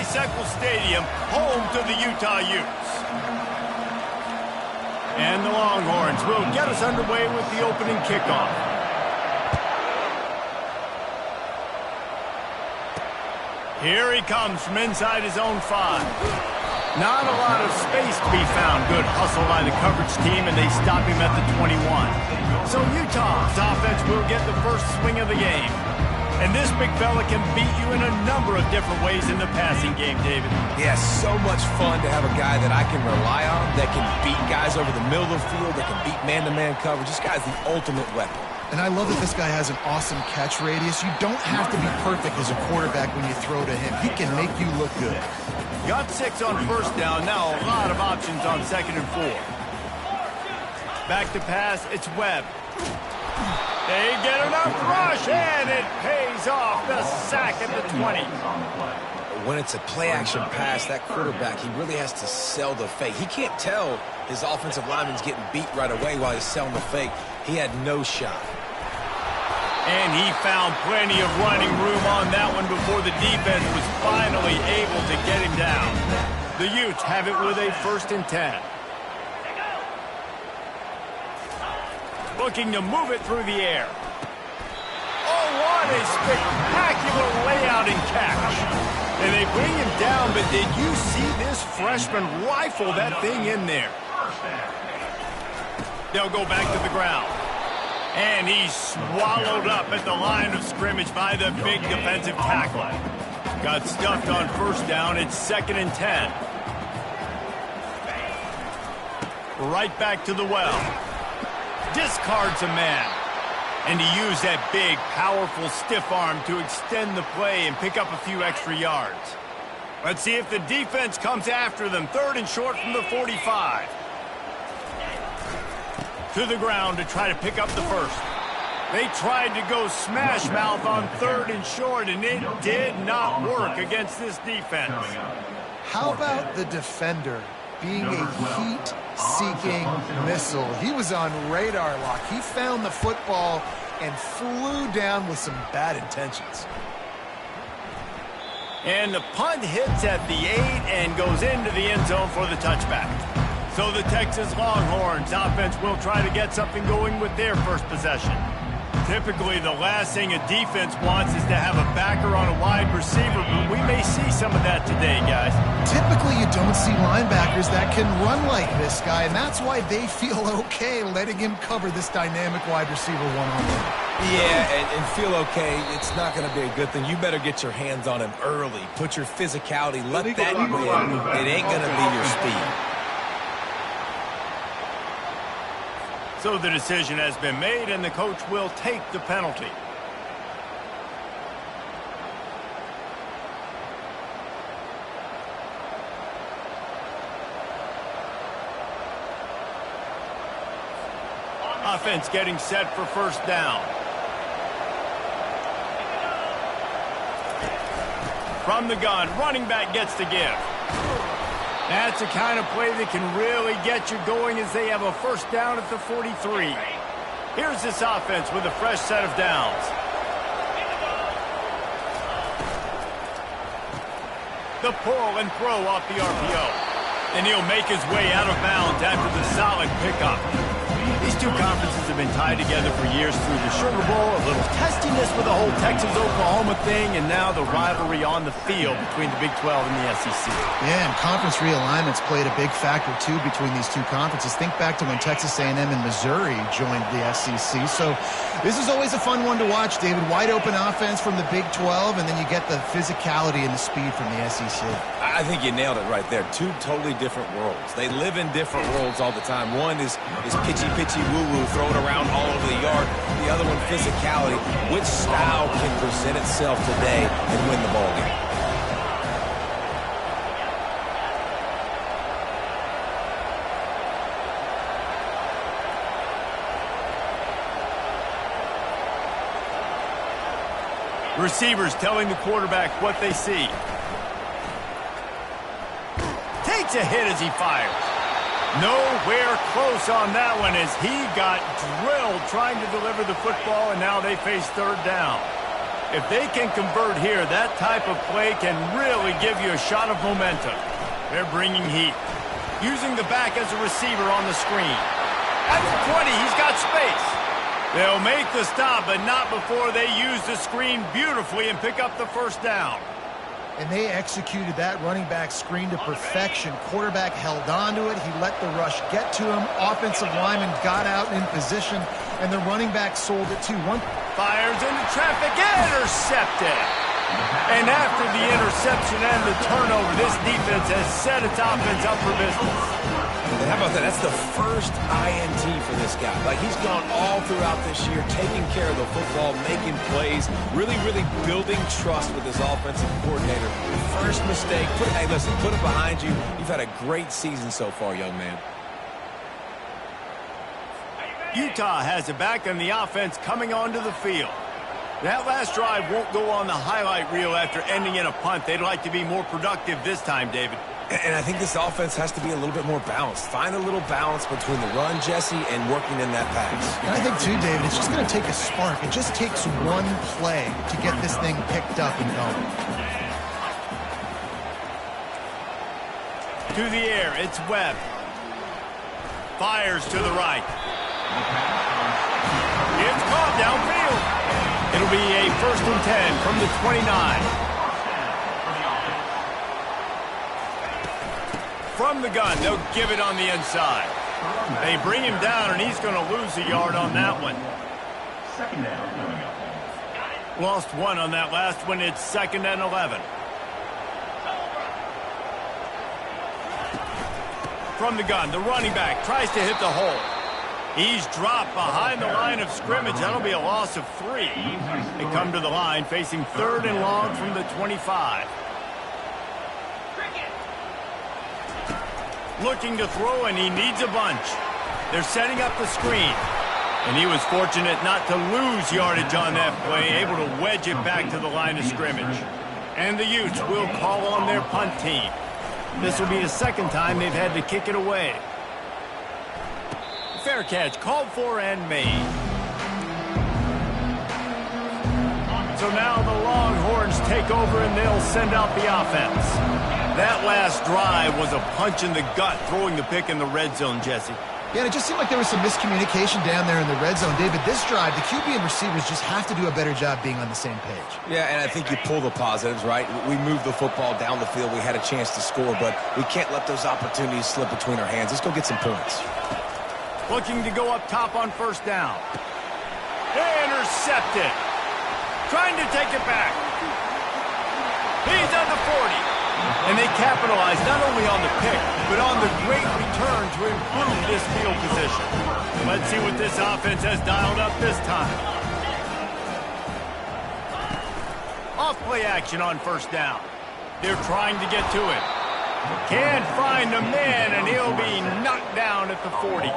Tri-Cycle Stadium, home to the Utah Utes. And the Longhorns will get us underway with the opening kickoff. Here he comes from inside his own 5. Not a lot of space to be found. Good hustle by the coverage team, and they stop him at the 21. So Utah's offense will get the first swing of the game. And this big fella can beat you in a number of different ways in the passing game, David. Yeah, so much fun to have a guy that I can rely on, that can beat guys over the middle of the field, that can beat man-to-man coverage. This guy's the ultimate weapon. And I love that this guy has an awesome catch radius. You don't have to be perfect as a quarterback when you throw to him. He can make you look good. Got 6 on first down. Now a lot of options on 2nd and 4. Back to pass. It's Webb. They get enough rush, and it pays off. The sack at the 20. When it's a play-action pass, that quarterback, he really has to sell the fake. He can't tell his offensive lineman's getting beat right away while he's selling the fake. He had no shot. And he found plenty of running room on that one before the defense was finally able to get him down. The Utes have it with a 1st and 10. Looking to move it through the air. Oh, what a spectacular layout and catch. And they bring him down, but did you see this freshman rifle that thing in there? They'll go back to the ground. And he's swallowed up at the line of scrimmage by the big defensive tackle. Got stuffed on first down. It's 2nd and 10. Right back to the well. Discards a man. And he used that big, powerful, stiff arm to extend the play and pick up a few extra yards. Let's see if the defense comes after them. 3rd and short from the 45. To the ground to try to pick up the first. They tried to go smash mouth on 3rd and short, and it did not work against this defense. How about the defender being a heat-seeking missile? He was on radar lock. He found the football and flew down with some bad intentions. And the punt hits at the 8 and goes into the end zone for the touchback. So the Texas Longhorns offense will try to get something going with their first possession. Typically, the last thing a defense wants is to have a backer on a wide receiver, but we may see some of that today, guys. Typically, you don't see linebackers that can run like this guy, and that's why they feel okay letting him cover this dynamic wide receiver one-on-one. Yeah, and feel okay, it's not going to be a good thing. You better get your hands on him early. Put your physicality, let that win. It ain't going to be your speed. So the decision has been made, and the coach will take the penalty. Offense getting set for first down. From the gun, running back gets to give. That's the kind of play that can really get you going as they have a first down at the 43. Here's this offense with a fresh set of downs. The pull and throw off the RPO. And he'll make his way out of bounds after the solid pickup. These two conferences have been tied together for years through the Sugar Bowl, a little testiness with the whole Texas-Oklahoma thing, and now the rivalry on the field between the Big 12 and the SEC. Yeah, and conference realignments played a big factor, too, between these two conferences. Think back to when Texas A&M and Missouri joined the SEC. So this is always a fun one to watch, David. Wide-open offense from the Big 12, and then you get the physicality and the speed from the SEC. I think you nailed it right there. Two totally different worlds. They live in different worlds all the time. One is pitchy, woo-woo, throw it around all over the yard. The other one, physicality. Which style can present itself today and win the ball game? Receivers telling the quarterback what they see. Takes a hit as he fires. Nowhere close on that one as he got drilled trying to deliver the football, and now they face third down. If they can convert here, that type of play can really give you a shot of momentum. They're bringing heat. Using the back as a receiver on the screen. At the 20, he's got space. They'll make the stop, but not before they use the screen beautifully and pick up the first down. And they executed that running back screen to perfection. Quarterback held on to it. He let the rush get to him. Offensive lineman got out in position, and the running back sold it too. Fires into traffic, intercepted. And after the interception and the turnover, this defense has set its offense up for business. And how about that? That's the first INT for this guy. Like, he's gone all throughout this year, taking care of the football, making plays, really building trust with his offensive coordinator. First mistake, hey, listen, put it behind you. You've had a great season so far, young man. Utah has it back on the offense coming onto the field. That last drive won't go on the highlight reel after ending in a punt. They'd like to be more productive this time, David. And I think this offense has to be a little bit more balanced. Find a little balance between the run, Jesse, and working in that pass. And I think, too, David, it's just going to take a spark. It just takes one play to get this thing picked up and going. To the air, it's Webb. Fires to the right. It's caught downfield. It'll be a 1st and 10 from the 29. From the gun, they'll give it on the inside. They bring him down, and he's going to lose a yard on that one. Lost one on that last one. It's 2nd and 11. From the gun, the running back tries to hit the hole. He's dropped behind the line of scrimmage. That'll be a loss of 3. They come to the line facing 3rd and long from the 25. Looking to throw, and he needs a bunch. They're setting up the screen. And he was fortunate not to lose yardage on that play, able to wedge it back to the line of scrimmage. And the Utes will call on their punt team. This will be the 2nd time they've had to kick it away. Fair catch called for and made. So now the Longhorns take over, and they'll send out the offense. That last drive was a punch in the gut, throwing the pick in the red zone, Jesse. Yeah, and it just seemed like there was some miscommunication down there in the red zone. David, this drive, the QB and receivers just have to do a better job being on the same page. Yeah, and I think you pull the positives, right? We moved the football down the field. We had a chance to score, but we can't let those opportunities slip between our hands. Let's go get some points. Looking to go up top on 1st down. Intercepted. Trying to take it back. He's at the 40. And they capitalize not only on the pick, but on the great return to improve this field position. Let's see what this offense has dialed up this time. Off-play action on 1st down. They're trying to get to it. Can't find a man, and he'll be knocked down at the 40.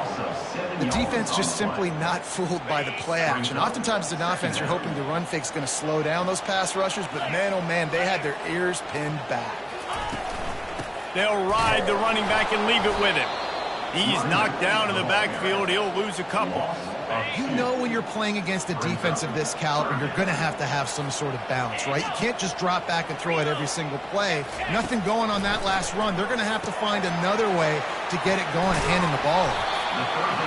The defense just simply not fooled by the play action. Oftentimes, as an offense, you're hoping the run fake's going to slow down those pass rushers, but man, oh man, they had their ears pinned back. They'll ride the running back and leave it with him. He's knocked down in the backfield. He'll lose a couple. You know when you're playing against a defense of this caliber, you're going to have some sort of balance, right? You can't just drop back and throw it every single play. Nothing going on that last run. They're going to have to find another way to get it going, handing the ball.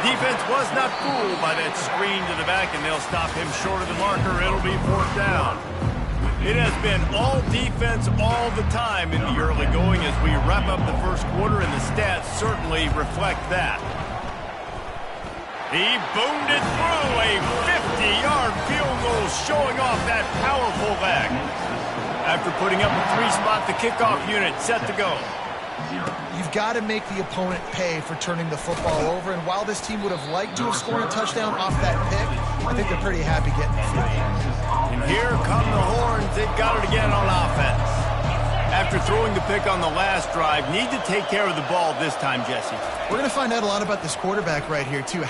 Defense was not fooled by that screen to the back, and they'll stop him short of the marker. It'll be 4th down. It has been all defense all the time in the early going as we wrap up the 1st quarter, and the stats certainly reflect that. He boomed it through a 50-yard field goal, showing off that powerful leg. After putting up a 3-spot, the kickoff unit set to go. You've got to make the opponent pay for turning the football over, and while this team would have liked to have scored a touchdown off that pick, I think they're pretty happy getting the field. And here come the Horns. They've got it again on offense. After throwing the pick on the last drive, need to take care of the ball this time, Jesse. We're going to find out a lot about this quarterback right here, too.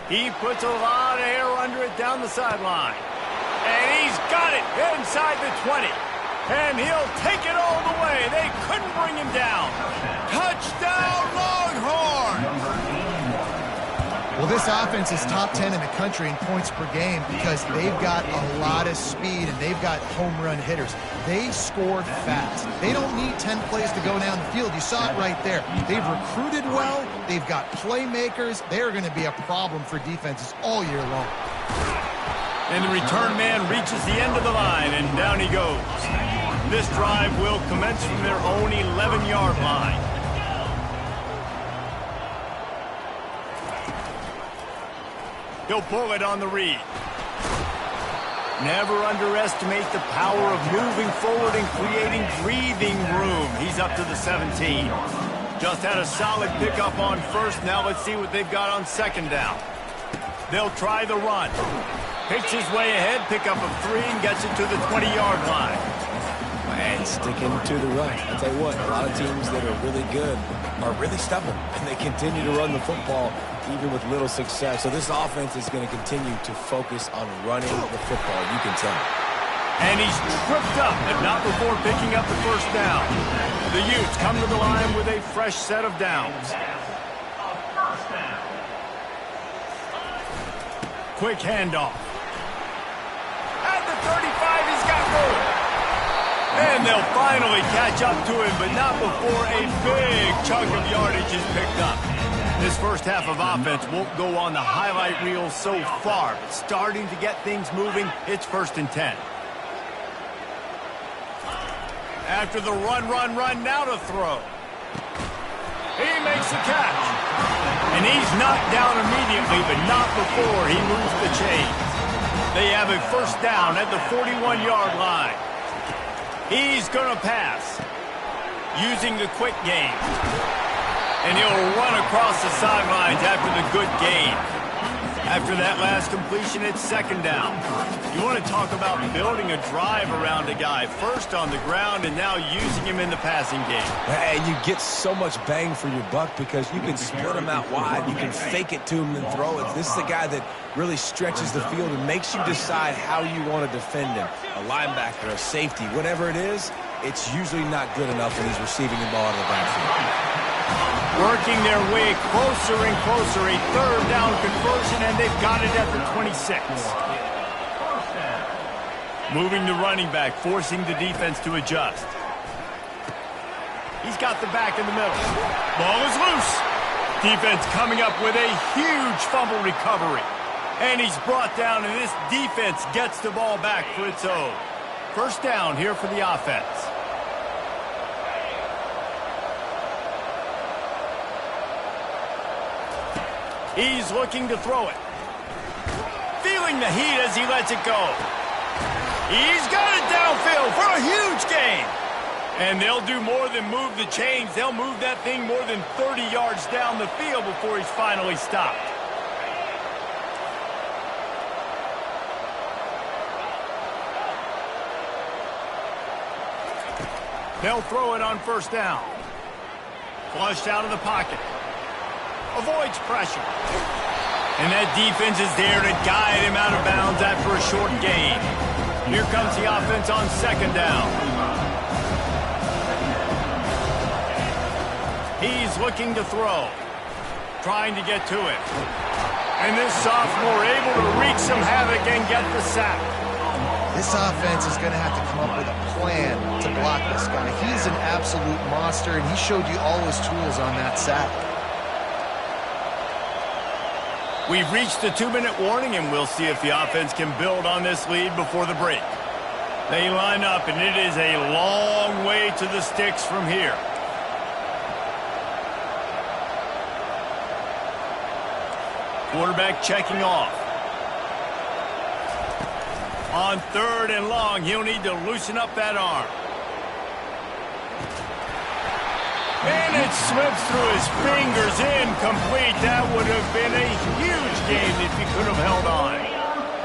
He puts a lot of air under it down the sideline. And he's got it inside the 20. And he'll take it all the way. They couldn't bring him down. Touchdown, Longhorns! Well, this offense is top 10 in the country in points per game because they've got a lot of speed and they've got home run hitters. They score fast. They don't need 10 plays to go down the field. You saw it right there. They've recruited well. They've got playmakers. They're going to be a problem for defenses all year long. And the return man reaches the end of the line, and down he goes. This drive will commence from their own 11-yard line. He'll pull it on the read. Never underestimate the power of moving forward and creating breathing room. He's up to the 17. Just had a solid pickup on first. Now let's see what they've got on second down. They'll try the run. Picks his way ahead, pick up a 3, and gets it to the 20-yard line. And sticking to the run. I'll tell you what, a lot of teams that are really good are really stubborn, and they continue to run the football even with little success. So this offense is going to continue to focus on running the football, you can tell. And he's tripped up, but not before picking up the first down. The Utes come to the line with a fresh set of downs. Quick handoff. At the 35, he's got room. And they'll finally catch up to him, but not before a big chunk of yardage is picked up. This first half of offense won't go on the highlight reel so far, but starting to get things moving, it's 1st and 10. After the run, now to throw. He makes the catch. And he's knocked down immediately, but not before he moves the chains. They have a first down at the 41-yard line. He's going to pass using the quick game. And he'll run across the sidelines after the good gain. After that last completion, it's second down. You want to talk about building a drive around a guy. First on the ground and now using him in the passing game. And you get so much bang for your buck because you can split him out wide. You can fake it to him and throw it. This is the guy that really stretches the field and makes you decide how you want to defend him. A linebacker, a safety, whatever it is, it's usually not good enough when he's receiving the ball out of the backfield. Working their way closer and closer, a third down conversion, and they've got it at the 26. Moving the running back, forcing the defense to adjust. He's got the back in the middle. Ball is loose. Defense coming up with a huge fumble recovery. And he's brought down, and this defense gets the ball back for its own. First down here for the offense. He's looking to throw it. Feeling the heat as he lets it go. He's got it downfield for a huge gain. And they'll do more than move the chains. They'll move that thing more than 30 yards down the field before he's finally stopped. They'll throw it on first down. Flushed out of the pocket. Avoids pressure. And that defense is there to guide him out of bounds after a short gain. Here comes the offense on second down. He's looking to throw. Trying to get to it. And this sophomore able to wreak some havoc and get the sack. This offense is going to have to come up with a plan to block this guy. He's an absolute monster, and he showed you all his tools on that sack. We've reached the 2-minute warning, and we'll see if the offense can build on this lead before the break. They line up, and it is a long way to the sticks from here. Quarterback checking off. On third and long, he'll need to loosen up that arm. And it slips through his fingers, incomplete. That would have been a huge game if he could have held on.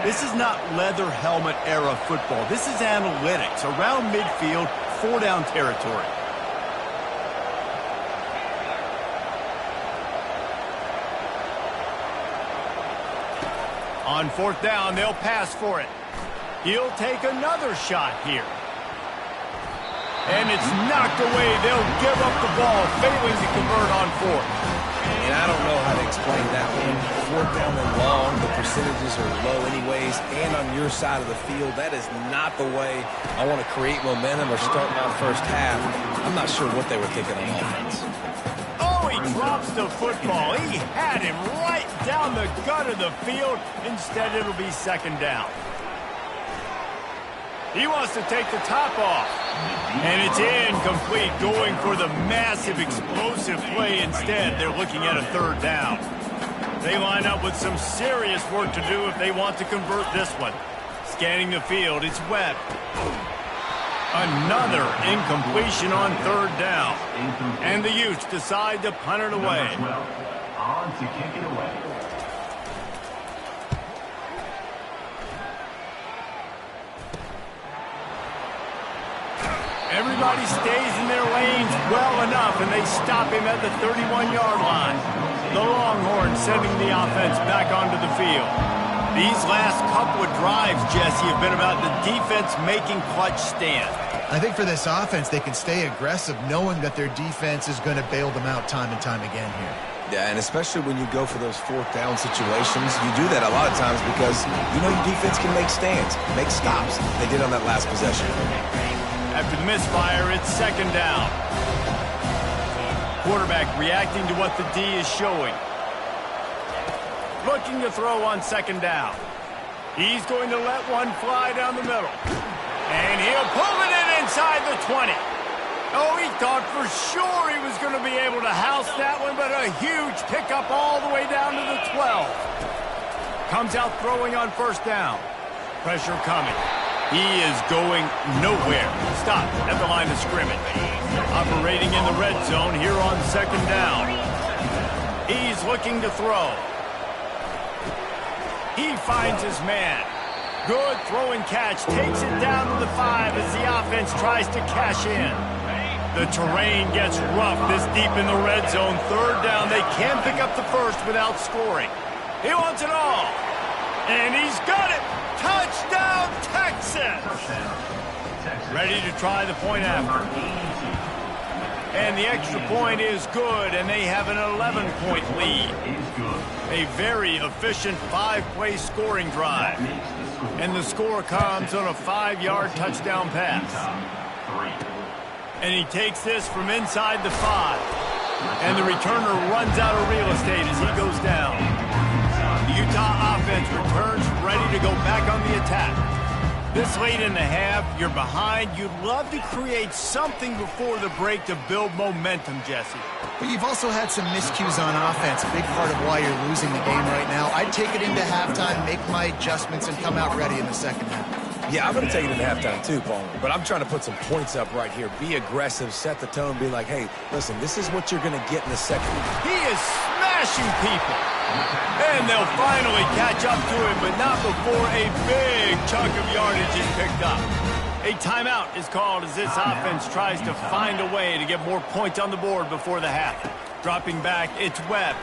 This is not leather helmet era football. This is analytics. Around midfield, 4-down territory. On fourth down, they'll pass for it. He'll take another shot here. And it's knocked away. They'll give up the ball, failing to convert on fourth. And I don't know how to explain that one. Fourth down and long, the percentages are low anyways, and on your side of the field, that is not the way I want to create momentum or start my first half. I'm not sure what they were thinking on offense. Oh, he drops the football. He had him right down the gut of the field. Instead, it'll be second down. He wants to take the top off. And it's incomplete, going for the massive explosive play instead. They're looking at a third down. They line up with some serious work to do if they want to convert this one. Scanning the field, it's Webb. Another incompletion on third down. And the Utes decide to punt it away. On to kick it away. Everybody stays in their lanes well enough, and they stop him at the 31-yard line. The Longhorns sending the offense back onto the field. These last couple of drives, Jesse, have been about the defense making clutch stands. I think for this offense, they can stay aggressive knowing that their defense is going to bail them out time and time again here. Yeah, and especially when you go for those fourth down situations, you do that a lot of times because you know your defense can make stands, make stops. They did on that last possession. After the misfire, it's second down. Quarterback reacting to what the D is showing. Looking to throw on second down. He's going to let one fly down the middle. And he'll pull it in inside the 20. Oh, he thought for sure he was going to be able to house that one, but a huge pickup all the way down to the 12. Comes out throwing on first down. Pressure coming. He is going nowhere. Stop at the line of scrimmage. Operating in the red zone here on second down. He's looking to throw. He finds his man. Good throwing catch. Takes it down to the 5 as the offense tries to cash in. The terrain gets rough this deep in the red zone. Third down. They can pick up the first without scoring. He wants it all. And he's got it. Touchdown, Texas! Ready to try the point after. And the extra point is good, and they have an 11-point lead. A very efficient 5-play scoring drive. And the score comes on a 5-yard touchdown pass. And he takes this from inside the 5. And the returner runs out of real estate as he goes down. The Utah offense returns ready to go back on the attack. This late in the half, you're behind. You'd love to create something before the break to build momentum, Jesse. But you've also had some miscues on offense, a big part of why you're losing the game right now. I'd take it into halftime, make my adjustments, and come out ready in the second half. Yeah, I'm going to take it into halftime too, Paul. But I'm trying to put some points up right here. Be aggressive, set the tone, be like, hey, listen, this is what you're going to get in the second half. He is smashing people. And they'll finally catch up to him, but not before a big chunk of yardage is picked up. A timeout is called as this offense tries to find a way to get more points on the board before the half. Dropping back, it's Webb.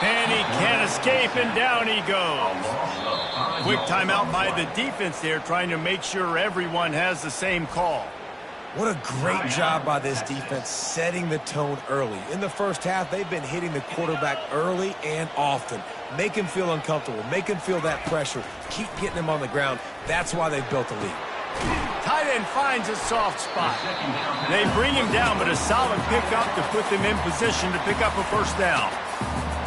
And he can't escape, and down he goes. Quick timeout by the defense there, trying to make sure everyone has the same call. What a great job by this defense setting the tone early. In the first half, they've been hitting the quarterback early and often. Make him feel uncomfortable. Make him feel that pressure. Keep getting him on the ground. That's why they've built a lead. Tight end finds a soft spot. They bring him down, but a solid pickup to put them in position to pick up a first down.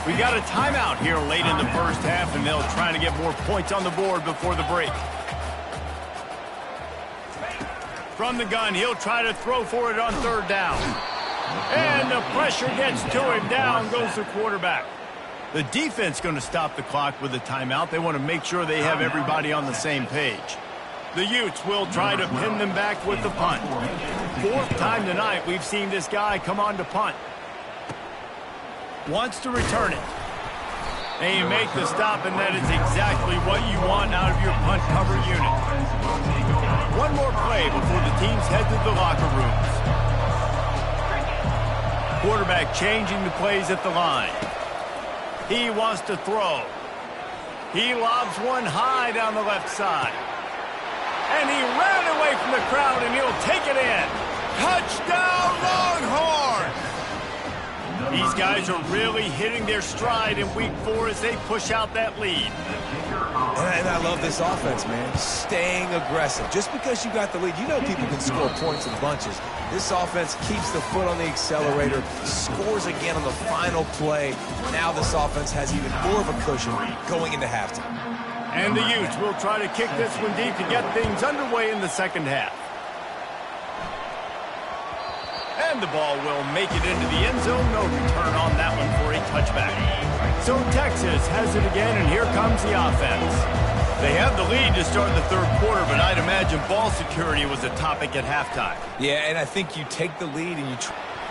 We got a timeout here late in the first half, and they'll try to get more points on the board before the break. From the gun, he'll try to throw for it on third down. And the pressure gets to him. Down goes the quarterback. The defense going to stop the clock with a timeout. They want to make sure they have everybody on the same page. The Utes will try to pin them back with the punt. Fourth time tonight we've seen this guy come on to punt. Wants to return it. They make the stop, and that is exactly what you want out of your punt cover unit. One more play before the teams head to the locker rooms. Quarterback changing the plays at the line. He wants to throw. He lobs one high down the left side. And he ran away from the crowd, and he'll take it in. Touchdown, Longhorns! These guys are really hitting their stride in Week 4 as they push out that lead. And I love this offense, man. Staying aggressive. Just because you got the lead, you know people can score points in bunches. This offense keeps the foot on the accelerator, scores again on the final play. Now this offense has even more of a cushion going into halftime. And the Utes will try to kick this one deep to get things underway in the second half. And the ball will make it into the end zone. No return on that one for a touchback. So Texas has it again, and here comes the offense. They have the lead to start the third quarter, but I'd imagine ball security was a topic at halftime. Yeah, and I think you take the lead and you...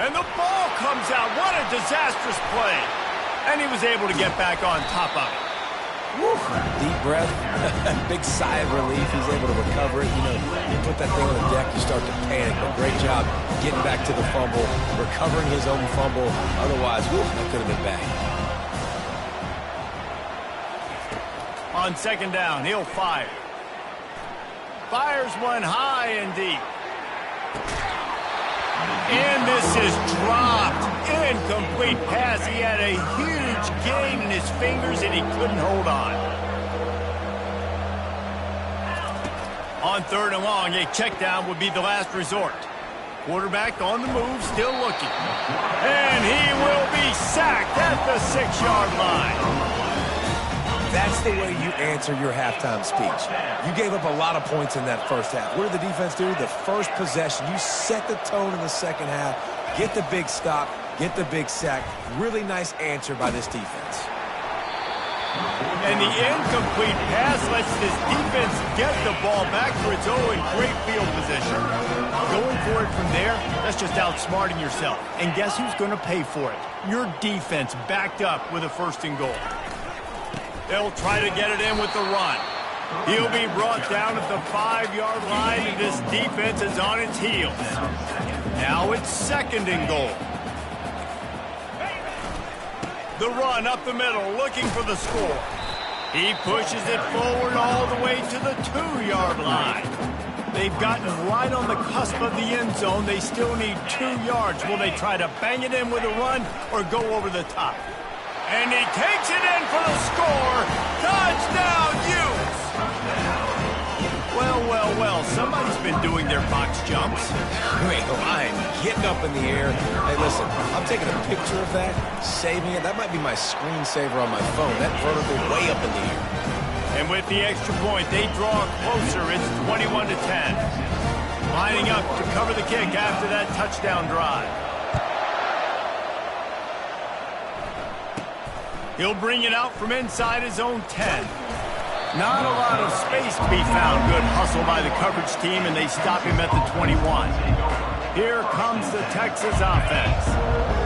And the ball comes out. What a disastrous play. And he was able to get back on top of it. Woo. Deep breath, big sigh of relief. He's able to recover it. You know, you put that thing on the deck, you start to panic. But great job getting back to the fumble, recovering his own fumble. Otherwise, woo, that could have been bad. On second down, he'll fire. Fires one high and deep. And this is dropped. Incomplete pass. He had a huge gain in his fingers, and he couldn't hold on. On third and long, a check down would be the last resort. Quarterback on the move, still looking. And he will be sacked at the 6-yard line. That's the way you answer your halftime speech. You gave up a lot of points in that first half. What did the defense do? The first possession, you set the tone in the second half, get the big stop, get the big sack. Really nice answer by this defense. And the incomplete pass lets this defense get the ball back for its own great field position. Going for it from there, that's just outsmarting yourself. And guess who's going to pay for it? Your defense backed up with a first and goal. They'll try to get it in with the run. He'll be brought down at the 5-yard line, and this defense is on its heels. Now it's second and goal. The run up the middle, looking for the score. He pushes it forward all the way to the 2-yard line. They've gotten right on the cusp of the end zone. They still need 2 yards. Will they try to bang it in with a run or go over the top? And he takes it in for the score. Touchdown, Utes! Well, somebody's been doing their box jumps. Great line, getting up in the air. Hey, listen, I'm taking a picture of that, saving it. That might be my screensaver on my phone. That vertical way up in the air. And with the extra point, they draw closer. It's 21-10. Lining up to cover the kick after that touchdown drive. He'll bring it out from inside his own 10. Not a lot of space to be found. Good hustle by the coverage team, and they stop him at the 21. Here comes the Texas offense.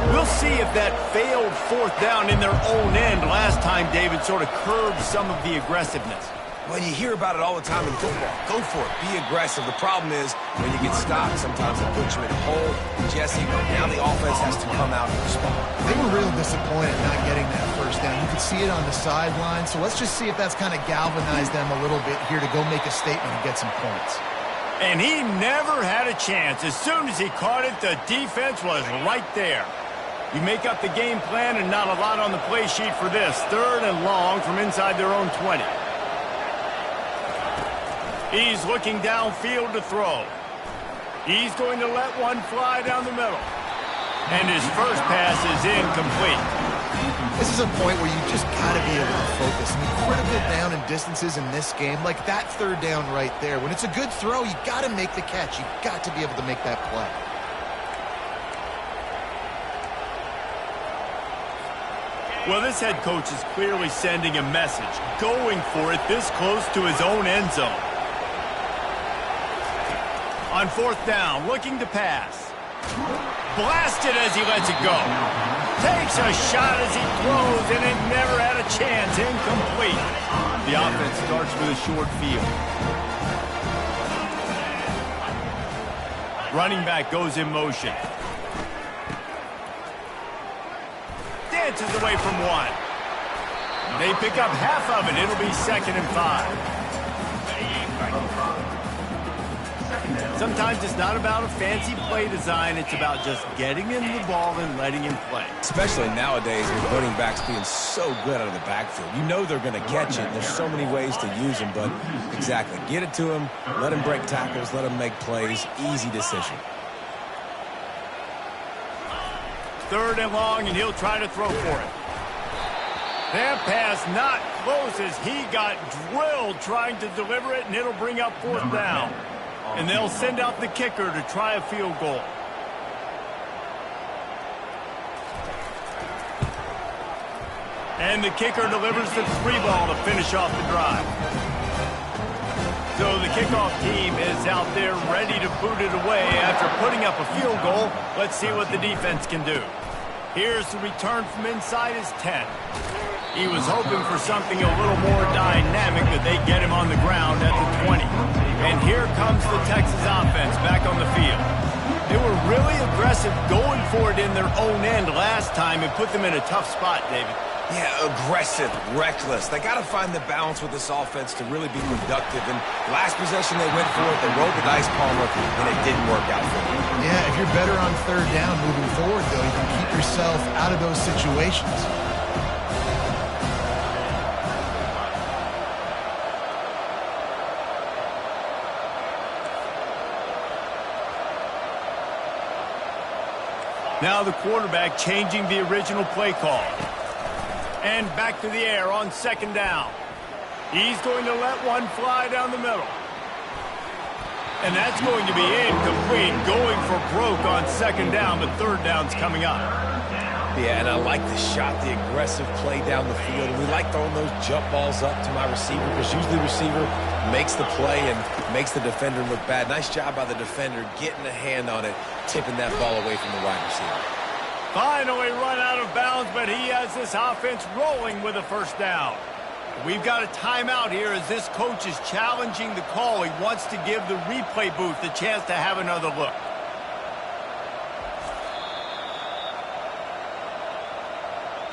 We'll see if that failed fourth down in their own end last time, David, sort of curbed some of the aggressiveness. Well, you hear about it all the time in football. Go for it. Be aggressive. The problem is when you get stopped, sometimes it puts you in a hole. Jesse, now the offense has to come out and respond. They were real disappointed not getting that first down. You could see it on the sideline. So let's just see if that's kind of galvanized them a little bit here to go make a statement and get some points. And he never had a chance. As soon as he caught it, the defense was right there. You make up the game plan and not a lot on the play sheet for this. Third and long from inside their own 20. He's looking downfield to throw. He's going to let one fly down the middle. And his first pass is incomplete. This is a point where you just got to be able to focus. I mean, critical down and distances in this game, like that third down right there. When it's a good throw, you got to make the catch. You got to be able to make that play. Well, this head coach is clearly sending a message, going for it this close to his own end zone. On fourth down, looking to pass. Blasted as he lets it go. Takes a shot as he throws, and it never had a chance. Incomplete. The offense starts with a short field. Running back goes in motion. Dances away from one. They pick up half of it. It'll be 2nd and 5. Sometimes it's not about a fancy play design. It's about just getting him the ball and letting him play. Especially nowadays with running backs being so good out of the backfield. You know they're going to catch it. There's so many ways to use them, but exactly. Get it to him, let him break tackles, let him make plays. Easy decision. 3rd and long, and he'll try to throw for it. That pass not close as he got drilled trying to deliver it, and it'll bring up 4th down. And they'll send out the kicker to try a field goal. And the kicker delivers the 3 ball to finish off the drive. So the kickoff team is out there ready to boot it away after putting up a field goal. Let's see what the defense can do. Here's the return from inside his 10. He was hoping for something a little more dynamic, but they get him on the ground at the 20. And here comes the Texas offense back on the field. They were really aggressive going for it in their own end last time and put them in a tough spot, David. Yeah, aggressive, reckless. They got to find the balance with this offense to really be productive. And last possession they went for it, they rolled the dice, Palmer, and it didn't work out for them. Yeah, if you're better on 3rd down moving forward, though, you can keep yourself out of those situations. Now the quarterback changing the original play call. And back to the air on 2nd down. He's going to let one fly down the middle. And that's going to be incomplete, going for broke on 2nd down, but 3rd down's coming up. Yeah, and I like the shot, the aggressive play down the field. And we like throwing those jump balls up to my receiver because usually the receiver makes the play and makes the defender look bad. Nice job by the defender getting a hand on it, tipping that ball away from the wide receiver. Finally run out of bounds, but he has this offense rolling with a 1st down. We've got a timeout here as this coach is challenging the call. He wants to give the replay booth the chance to have another look.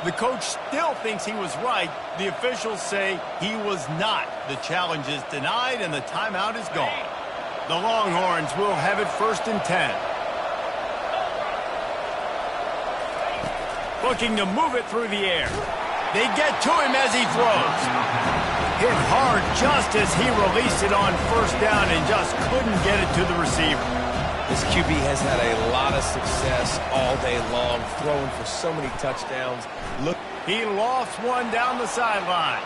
The coach still thinks he was right. The officials say he was not. The challenge is denied, and the timeout is gone. The Longhorns will have it 1st and 10. Looking to move it through the air. They get to him as he throws. Hit hard just as he released it on 1st down and just couldn't get it to the receiver. This QB has had a lot of success all day long, throwing for so many touchdowns. Look, he lost one down the sideline.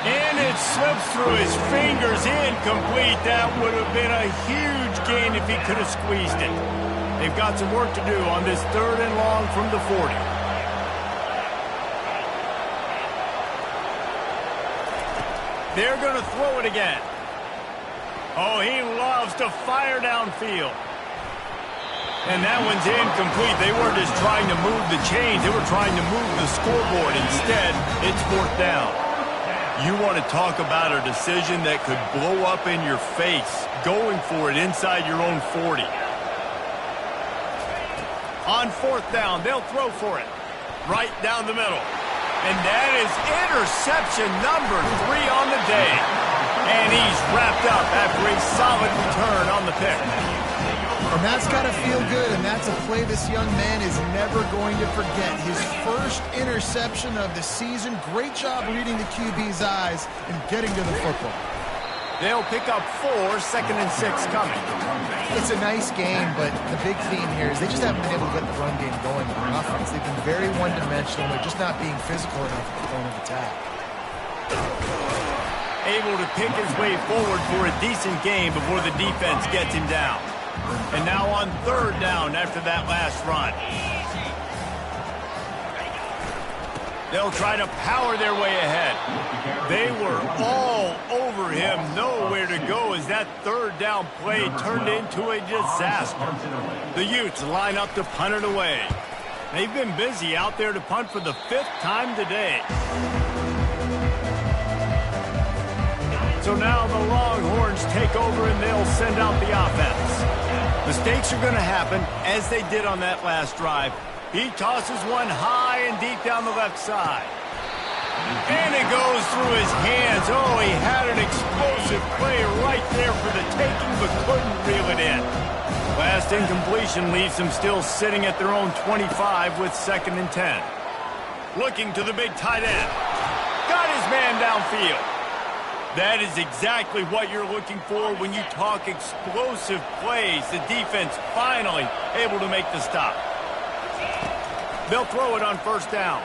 And it slips through his fingers, incomplete. That would have been a huge gain if he could have squeezed it. They've got some work to do on this 3rd and long from the 40. They're going to throw it again. Oh, he loves to fire downfield. And that one's incomplete. They weren't just trying to move the chains. They were trying to move the scoreboard. Instead, it's 4th down. You want to talk about a decision that could blow up in your face, going for it inside your own 40. On 4th down, they'll throw for it. Right down the middle. And that is interception number 3 on the day. And he's wrapped up after a solid return on the pick. And that's got to feel good, and that's a play this young man is never going to forget. His first interception of the season. Great job reading the QB's eyes and getting to the football. They'll pick up 4, 2nd and 6 coming. It's a nice game, but the big theme here is they just haven't been able to get the run game going on offense. They've been very one-dimensional. They're just not being physical enough at the point of attack. Able to pick his way forward for a decent game before the defense gets him down. And now on 3rd down after that last run. They'll try to power their way ahead. They were all over him, nowhere to go as that 3rd down play turned into a disaster. The Utes line up to punt it away. They've been busy out there to punt for the 5th time today. So now the Longhorns take over and they'll send out the offense. Mistakes are going to happen as they did on that last drive. He tosses one high and deep down the left side. And it goes through his hands. Oh, he had an explosive play right there for the taking, but couldn't reel it in. Last incompletion leaves them still sitting at their own 25 with 2nd and 10. Looking to the big tight end. Got his man downfield. That is exactly what you're looking for when you talk explosive plays. The defense finally able to make the stop. They'll throw it on 1st down.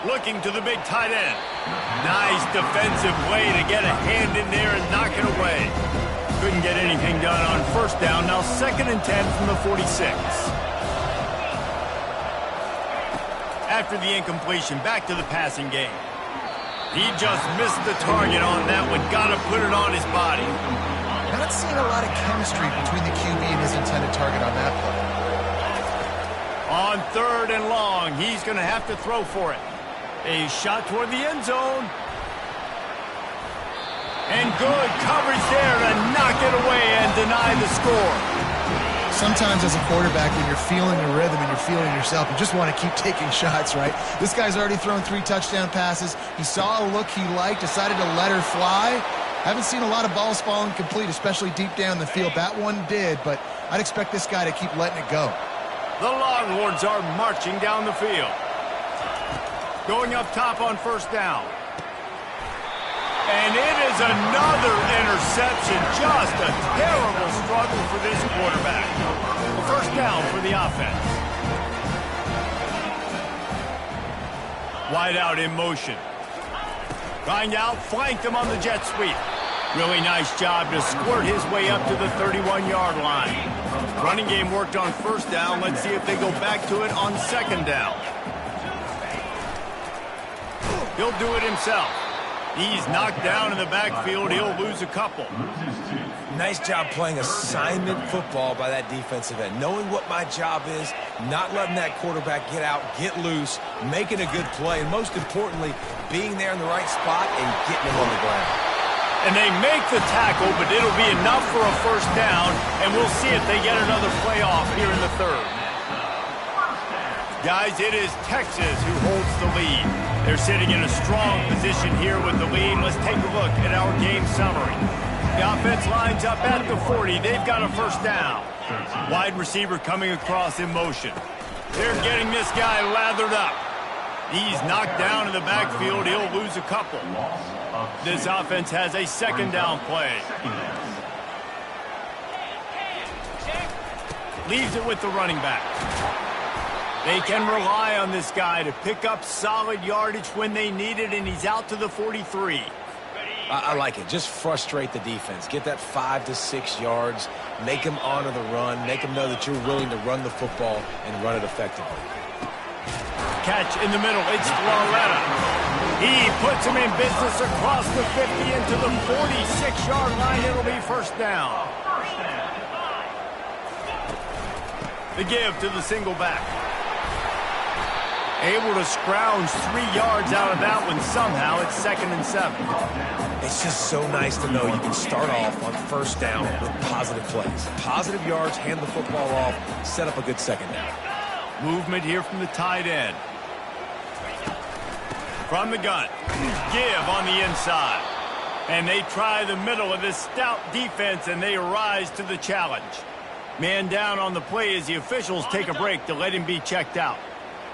Looking to the big tight end. Nice defensive play to get a hand in there and knock it away. Couldn't get anything done on 1st down. Now 2nd and 10 from the 46. After the incompletion, back to the passing game. He just missed the target on that one. Got to put it on his body. Not seeing a lot of chemistry between the QB and his intended target on that play. On 3rd and long, he's going to have to throw for it. A shot toward the end zone. And good coverage there to knock it away and deny the score. Sometimes as a quarterback, when you're feeling the rhythm and you're feeling yourself, you just want to keep taking shots, right? This guy's already thrown 3 touchdown passes. He saw a look he liked, decided to let her fly. Haven't seen a lot of balls falling complete, especially deep down the field. That one did, but I'd expect this guy to keep letting it go. The Longhorns are marching down the field. Going up top on 1st down. And it is another interception. Just a terrible struggle for this quarterback. 1st down for the offense. Wide out in motion. Trying to outflank him on the jet sweep. Really nice job to squirt his way up to the 31-yard line. Running game worked on 1st down. Let's see if they go back to it on 2nd down. He'll do it himself. He's knocked down in the backfield. He'll lose a couple. Nice job playing assignment football by that defensive end. Knowing what my job is, not letting that quarterback get out, get loose, making a good play, and most importantly, being there in the right spot and getting him on the ground. And they make the tackle, but it'll be enough for a 1st down, and we'll see if they get another play off here in the 3rd. Guys, it is Texas who holds the lead. They're sitting in a strong position here with the lead. Let's take a look at our game summary. The offense lines up at the 40. They've got a 1st down. Wide receiver coming across in motion. They're getting this guy lathered up. He's knocked down in the backfield. He'll lose a couple. This offense has a 2nd down play. Leaves it with the running back. They can rely on this guy to pick up solid yardage when they need it, and he's out to the 43. I like it. Just frustrate the defense. Get that 5 to 6 yards. Make them honor the run. Make them know that you're willing to run the football and run it effectively. Catch in the middle. It's Floretta. He puts him in business across the 50 into the 46-yard line. It'll be 1st down. The give to the single back. Able to scrounge 3 yards out of that one somehow. It's 2nd and 7. It's just so nice to know you can start off on 1st down with positive plays. Positive yards, hand the football off, set up a good 2nd down. Movement here from the tight end. From the gun. Give on the inside. And they try the middle of this stout defense, and they rise to the challenge. Man down on the play as the officials take a break to let him be checked out.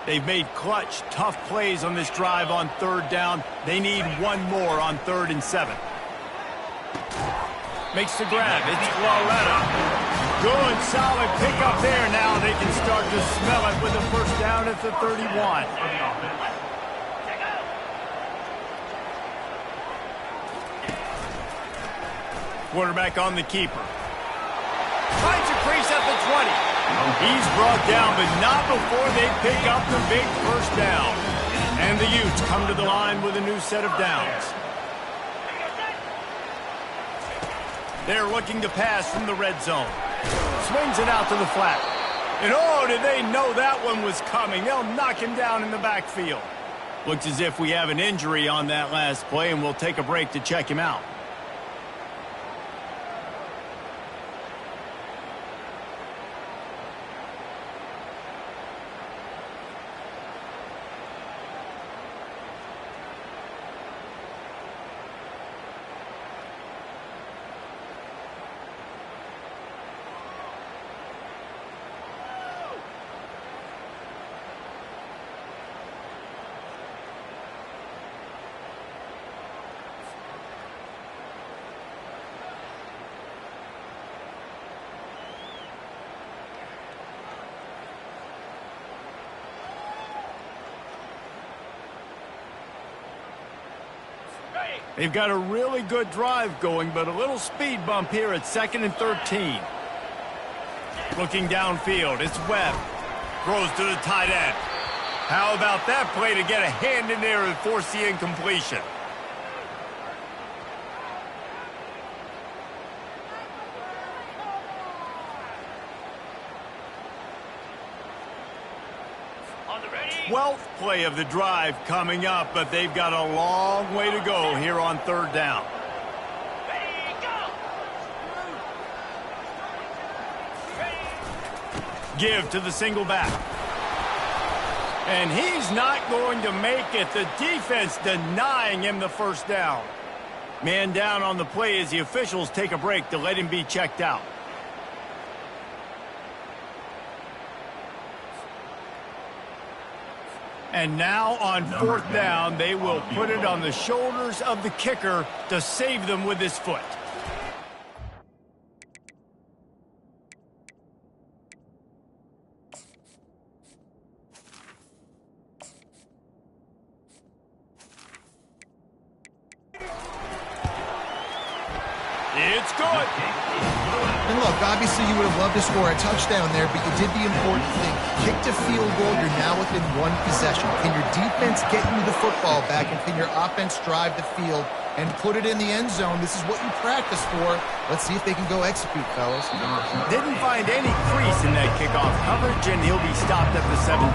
They've made clutch, tough plays on this drive on 3rd down. They need one more on 3rd and 7. Makes the grab. It's Floretta. Good, solid pickup there. Now they can start to smell it with a 1st down at the 31. Quarterback on the keeper. Finds a crease at the 20. He's brought down, but not before they pick up the big 1st down. And the Utes come to the line with a new set of downs. They're looking to pass from the red zone. Swings it out to the flat. And oh, did they know that one was coming? They'll knock him down in the backfield. Looks as if we have an injury on that last play, and we'll take a break to check him out. They've got a really good drive going, but a little speed bump here at 2nd and 13. Looking downfield, it's Webb. Throws to the tight end. How about that play to get a hand in there and force the incompletion? On the ready. 12th play of the drive coming up, but they've got a long way to go here on 3rd down. Ready, go. Give to the single back. And he's not going to make it. The defense denying him the first down. Man down on the play as the officials take a break to let him be checked out. And now on 4th down, they will put it on the shoulders of the kicker to save them with his foot. It's good. And look, obviously you would have loved to score a touchdown there, but you did the important thing. Kicked a field goal, you're now within one possession. Can your defense get you the football back, and can your offense drive the field and put it in the end zone? This is what you practice for. Let's see if they can go execute, fellas. Didn't find any crease in that kickoff coverage, and he'll be stopped at the 17.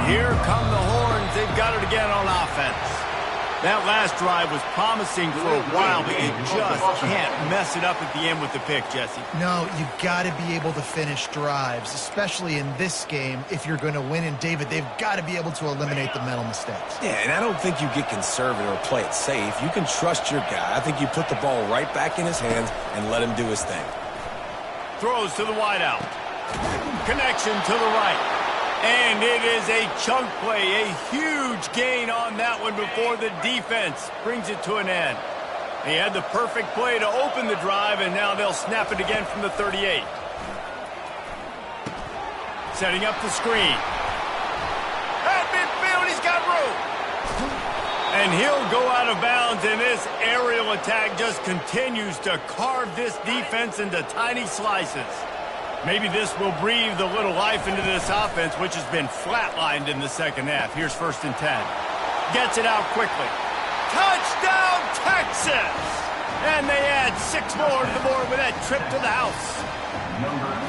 Here come the horns. They've got it again on offense. That last drive was promising for a while, but you just can't mess it up at the end with the pick, Jesse. No, you've got to be able to finish drives, especially in this game if you're going to win. And, David, they've got to be able to eliminate the mental mistakes. Yeah, and I don't think you get conservative or play it safe. You can trust your guy. I think you put the ball right back in his hands and let him do his thing. Throws to the wideout. Connection to the right. And it is a chunk play, a huge gain on that one before the defense brings it to an end. They had the perfect play to open the drive, and now they'll snap it again from the 38. Setting up the screen. At midfield, he's got room. And he'll go out of bounds, and this aerial attack just continues to carve this defense into tiny slices. Maybe this will breathe a little life into this offense, which has been flatlined in the second half. Here's 1st and 10. Gets it out quickly. Touchdown, Texas! And they add 6 more to the board with that trip to the house.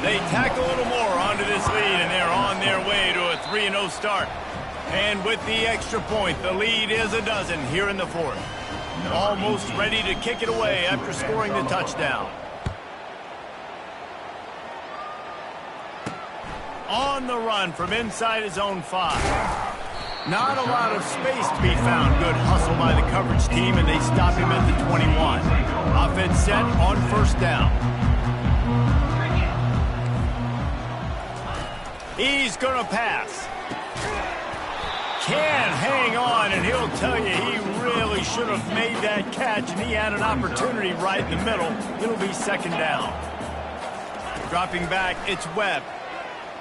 They tack a little more onto this lead, and they're on their way to a 3-0 start. And with the extra point, the lead is a dozen here in the 4th. Almost ready to kick it away after scoring the touchdown. On the run from inside his own 5. Not a lot of space to be found. Good hustle by the coverage team, and they stop him at the 21. Offense set on 1st down. He's going to pass. Can't hang on, and he'll tell you he really should have made that catch, and he had an opportunity right in the middle. It'll be 2nd down. Dropping back, it's Webb.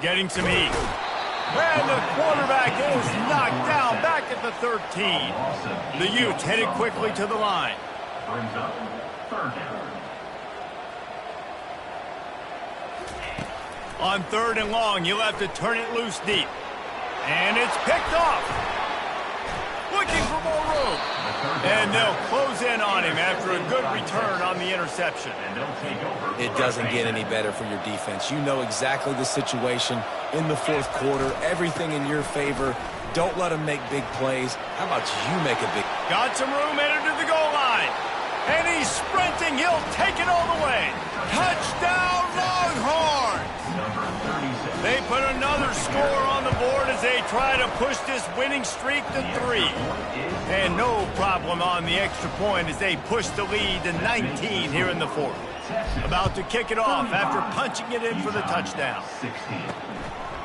Getting some heat. And the quarterback is knocked down back at the 13. The Utes headed quickly to the line. Brings up 3rd down. On 3rd and long, you'll have to turn it loose deep. And it's picked off. Looking for more room. And they'll close in on him after a good return on the interception. And they'll take over. It doesn't get any better for your defense. You know exactly the situation in the 4th quarter. Everything in your favor. Don't let them make big plays. How about you make a big... Got some room headed to the goal line. And he's sprinting. He'll take it all the way. Touchdown, Longhorns! They put another score on the board as they try to push this winning streak to 3. And no problem on the extra point as they push the lead to 19 here in the 4th. About to kick it off after punching it in for the touchdown.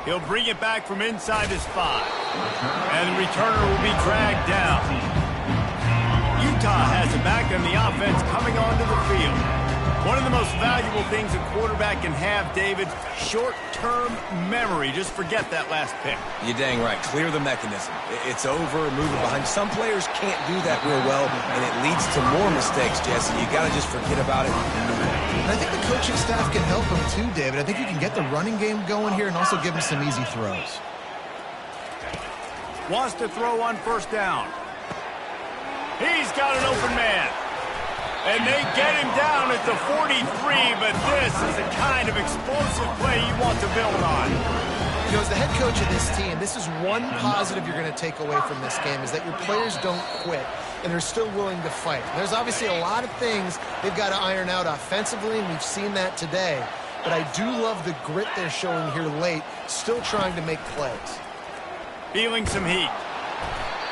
He'll bring it back from inside his 5. And the returner will be dragged down. Utah has it back, and the offense coming onto the field. One of the most valuable things a quarterback can have, David, short-term memory. Just forget that last pick. You're dang right. Clear the mechanism. It's over, move it behind. Some players can't do that real well, and it leads to more mistakes, Jesse. You got to just forget about it and move on. And I think the coaching staff can help him too, David. I think you can get the running game going here and also give him some easy throws. Wants to throw on first down. He's got an open man. And they get him down at the 43, but this is the kind of explosive play you want to build on. You know, as the head coach of this team, this is one positive you're going to take away from this game, is that your players don't quit and are still willing to fight. There's obviously a lot of things they've got to iron out offensively, and we've seen that today. But I do love the grit they're showing here late, still trying to make plays. Feeling some heat.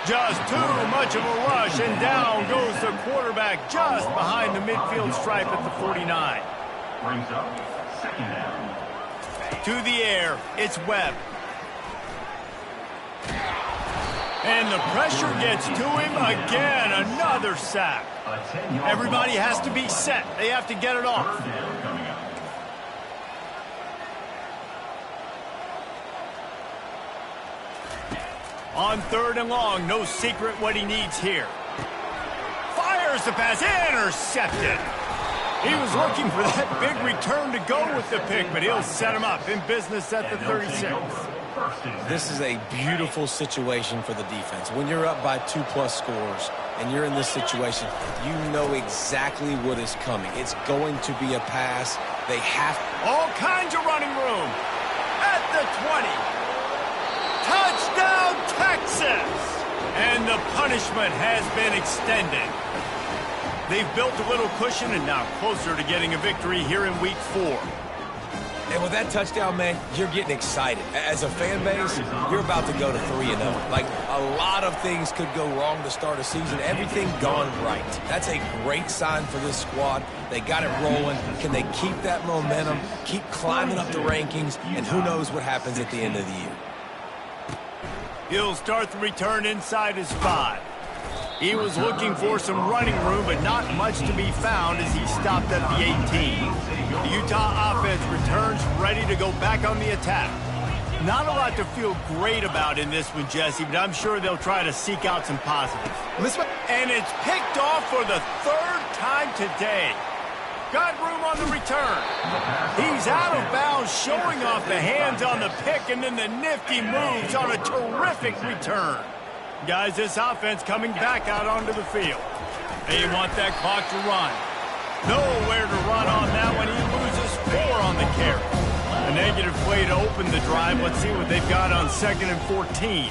Just too much of a rush, and down goes the quarterback just behind the midfield stripe at the 49. Brings up second down. To the air, it's Webb. And the pressure gets to him again, another sack. Everybody has to be set. They have to get it off. Third down coming up. On 3rd and long, no secret what he needs here. Fires the pass, intercepted. He was looking for that big return to go with the pick, but he'll set him up in business at the 36. This is a beautiful situation for the defense. When you're up by 2+ scores and you're in this situation, you know exactly what is coming. It's going to be a pass. They have all kinds of running room at the 20. Touchdown, Texas! And the punishment has been extended. They've built a little cushion and now closer to getting a victory here in week 4. And with that touchdown, man, you're getting excited. As a fan base, you're about to go to 3-0. Like, a lot of things could go wrong to start a season. Everything gone right. That's a great sign for this squad. They got it rolling. Can they keep that momentum, keep climbing up the rankings, and who knows what happens at the end of the year. He'll start the return inside his 5. He was looking for some running room, but not much to be found as he stopped at the 18. The Utah offense returns ready to go back on the attack. Not a lot to feel great about in this one, Jesse, but I'm sure they'll try to seek out some positives. And it's picked off for the 3rd time today. Got room on the return. He's out of bounds, showing off the hands on the pick, and then the nifty moves on a terrific return. Guys, this offense coming back out onto the field. They want that clock to run. Nowhere to run on that one. He loses 4 on the carry. A negative play to open the drive. Let's see what they've got on 2nd and 14.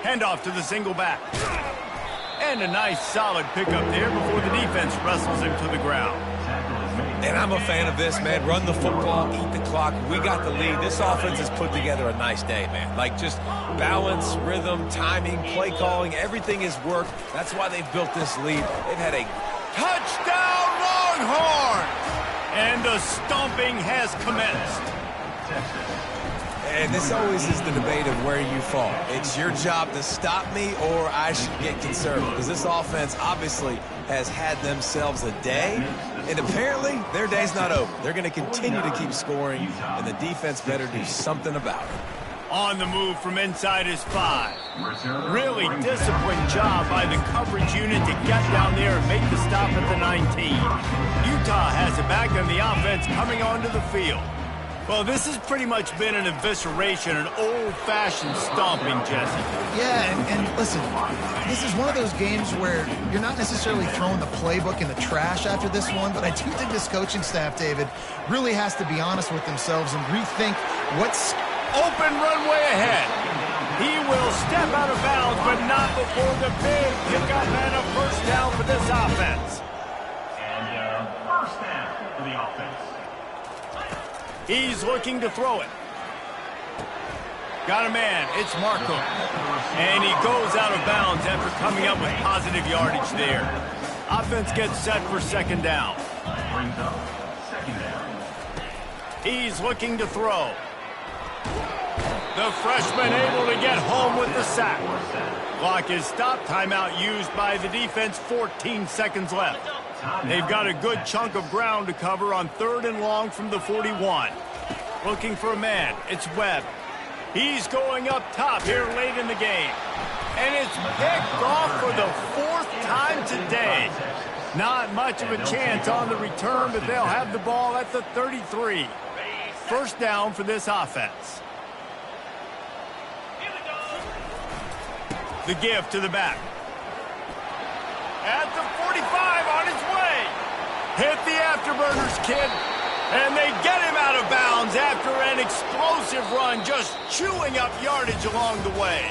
Handoff to the single back. And a nice solid pickup there before the defense wrestles him to the ground. And I'm a fan of this, man. Run the football, eat the clock. We got the lead. This offense has put together a nice day, man. Like, just balance, rhythm, timing, play calling, everything has worked. That's why they've built this lead. They've had a touchdown, Longhorns! And the stomping has commenced. And this always is the debate of where you fall. It's your job to stop me, or I should get conservative. Because this offense obviously has had themselves a day, and apparently their day's not over. They're going to continue to keep scoring, and the defense better do something about it. On the move from inside his 5. Really disciplined job by the coverage unit to get down there and make the stop at the 19. Utah has it back, and the offense coming onto the field. Well, this has pretty much been an evisceration, an old-fashioned stomping, Jesse. Yeah, and listen, this is one of those games where you're not necessarily throwing the playbook in the trash after this one, but I do think this coaching staff, David, really has to be honest with themselves and rethink what's open runway ahead. He will step out of bounds, but not before the big pickup and a first down for this offense. And first down for the offense. He's looking to throw it. Got a man. It's Markham. And he goes out of bounds after coming up with positive yardage there. Offense gets set for 2nd down. Brings up 2nd down. He's looking to throw. The freshman able to get home with the sack. Clock is stopped. Timeout used by the defense. 14 seconds left. They've got a good chunk of ground to cover on 3rd and long from the 41. Looking for a man. It's Webb. He's going up top here late in the game. And it's picked off for the 4th time today. Not much of a chance on the return, but they'll have the ball at the 33. First down for this offense. The give to the back. At the 45, on his way. Hit the afterburners, kid. And they get him out of bounds after an explosive run, just chewing up yardage along the way.